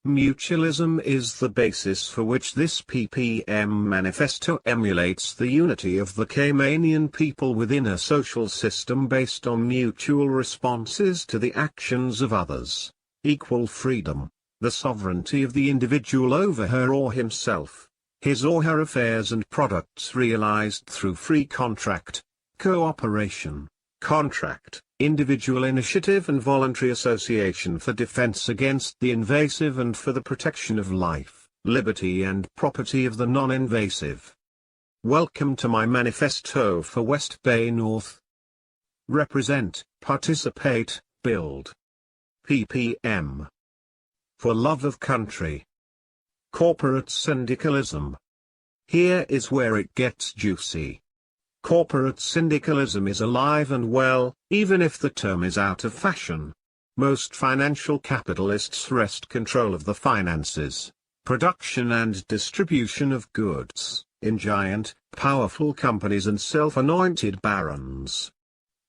Mutualism is the basis for which this ppm manifesto emulates the unity of the Caymanian people within a social system based on mutual responses to the actions of others, equal freedom, the sovereignty of the individual over her or himself, his or her affairs and products realized through free contract, cooperation, contract, individual initiative and voluntary association for defense against the invasive and for the protection of life, liberty and property of the non-invasive. Welcome to my manifesto for West Bay North. Represent, participate, build. ppm. For love of country. Corporate syndicalism. Here is where it gets juicy. Corporate syndicalism is alive and well, even if the term is out of fashion. Most financial capitalists wrest control of the finances, production and distribution of goods, in giant, powerful companies and self-anointed barons.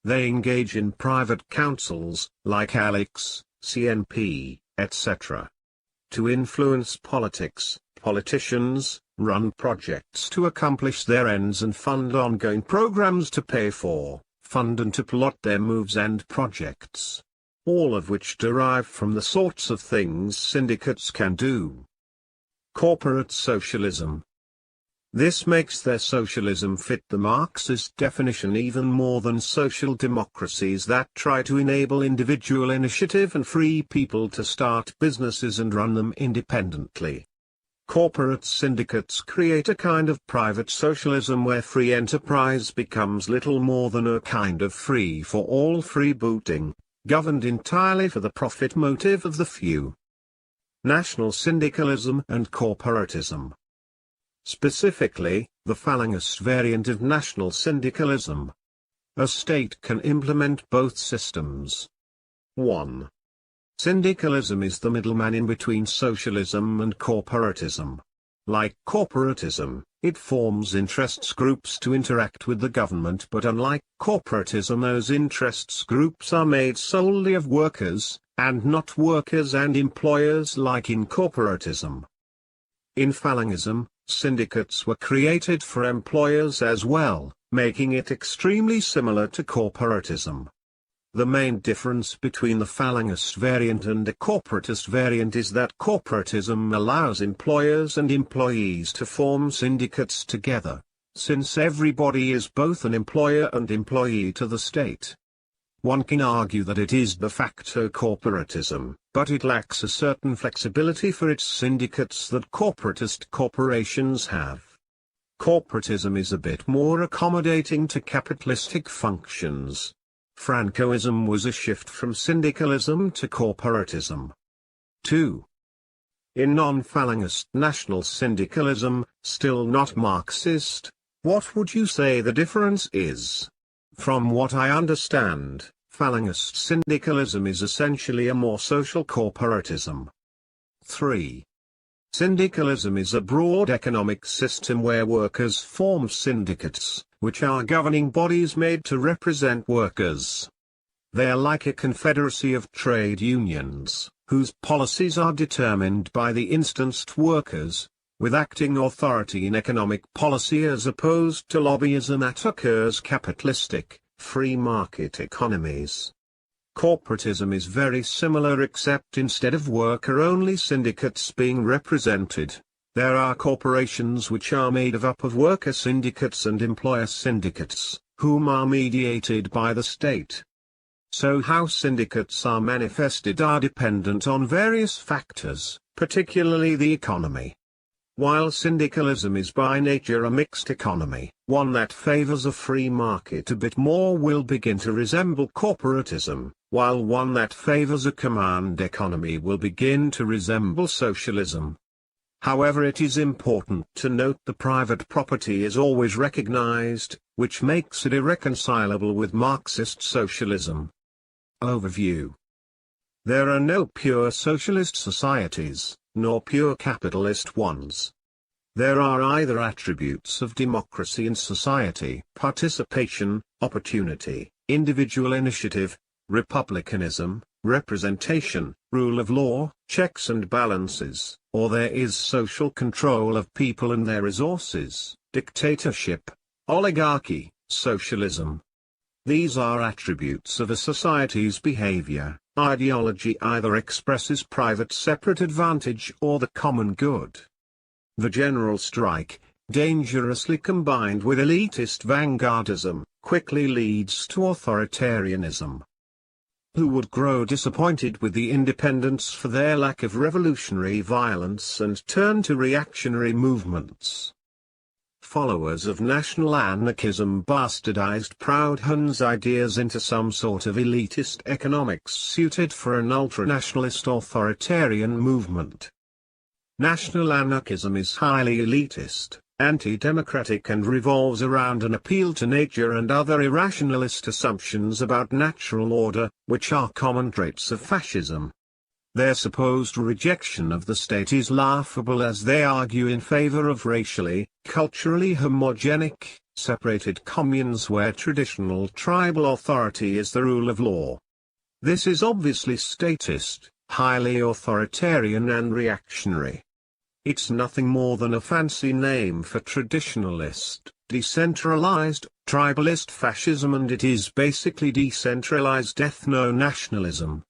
They engage in private councils, like Alex, CNP, etc. to influence politics, politicians, run projects to accomplish their ends and fund ongoing programs to pay for, fund and to plot their moves and projects. All of which derive from the sorts of things syndicates can do. Corporate socialism. This makes their socialism fit the Marxist definition even more than social democracies that try to enable individual initiative and free people to start businesses and run them independently. Corporate syndicates create a kind of private socialism where free enterprise becomes little more than a kind of free-for-all freebooting, governed entirely for the profit motive of the few. National syndicalism and corporatism. Specifically, the Falangist variant of national syndicalism. A state can implement both systems. 1. Syndicalism is the middleman in between socialism and corporatism. Like corporatism, it forms interests groups to interact with the government, but unlike corporatism, those interests groups are made solely of workers, and not workers and employers like in corporatism. In Falangism, syndicates were created for employers as well, making it extremely similar to corporatism. The main difference between the Falangist variant and a corporatist variant is that corporatism allows employers and employees to form syndicates together, since everybody is both an employer and employee to the state. One can argue that it is de facto corporatism, but it lacks a certain flexibility for its syndicates that corporatist corporations have. Corporatism is a bit more accommodating to capitalistic functions. Francoism was a shift from syndicalism to corporatism. 2. In non-Falangist national syndicalism, still not Marxist, what would you say the difference is? From what I understand, Falangist syndicalism is essentially a more social corporatism. 3. Syndicalism is a broad economic system where workers form syndicates, which are governing bodies made to represent workers. They are like a confederacy of trade unions, whose policies are determined by the instanced workers, with acting authority in economic policy as opposed to lobbyism that occurs capitalistic, free market economies. Corporatism is very similar except instead of worker-only syndicates being represented, there are corporations which are made up of worker syndicates and employer syndicates, whom are mediated by the state. So how syndicates are manifested are dependent on various factors, particularly the economy. While syndicalism is by nature a mixed economy, one that favors a free market a bit more will begin to resemble corporatism, while one that favors a command economy will begin to resemble socialism. However, it is important to note the private property is always recognized, which makes it irreconcilable with Marxist socialism. Overview. There are no pure socialist societies, nor pure capitalist ones. There are either attributes of democracy in society, participation, opportunity, individual initiative, republicanism, representation, rule of law, checks and balances, or there is social control of people and their resources, dictatorship, oligarchy, socialism. These are attributes of a society's behavior. Ideology either expresses private separate advantage or the common good. The general strike, dangerously combined with elitist vanguardism, quickly leads to authoritarianism. Who would grow disappointed with the independents for their lack of revolutionary violence and turn to reactionary movements? Followers of national anarchism bastardized Proud Hun's ideas into some sort of elitist economics suited for an ultranationalist authoritarian movement. National anarchism is highly elitist, anti-democratic and revolves around an appeal to nature and other irrationalist assumptions about natural order, which are common traits of fascism. Their supposed rejection of the state is laughable as they argue in favor of racially, culturally homogenic, separated communes where traditional tribal authority is the rule of law. This is obviously statist, highly authoritarian and reactionary. It's nothing more than a fancy name for traditionalist, decentralized, tribalist fascism, and it is basically decentralized ethno-nationalism.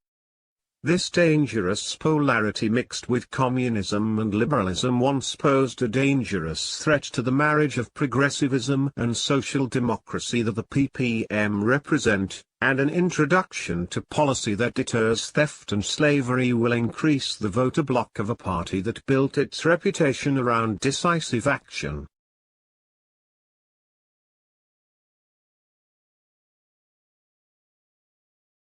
This dangerous polarity mixed with communism and liberalism once posed a dangerous threat to the marriage of progressivism and social democracy that the PPM represent, and an introduction to policy that deters theft and slavery will increase the voter bloc of a party that built its reputation around decisive action.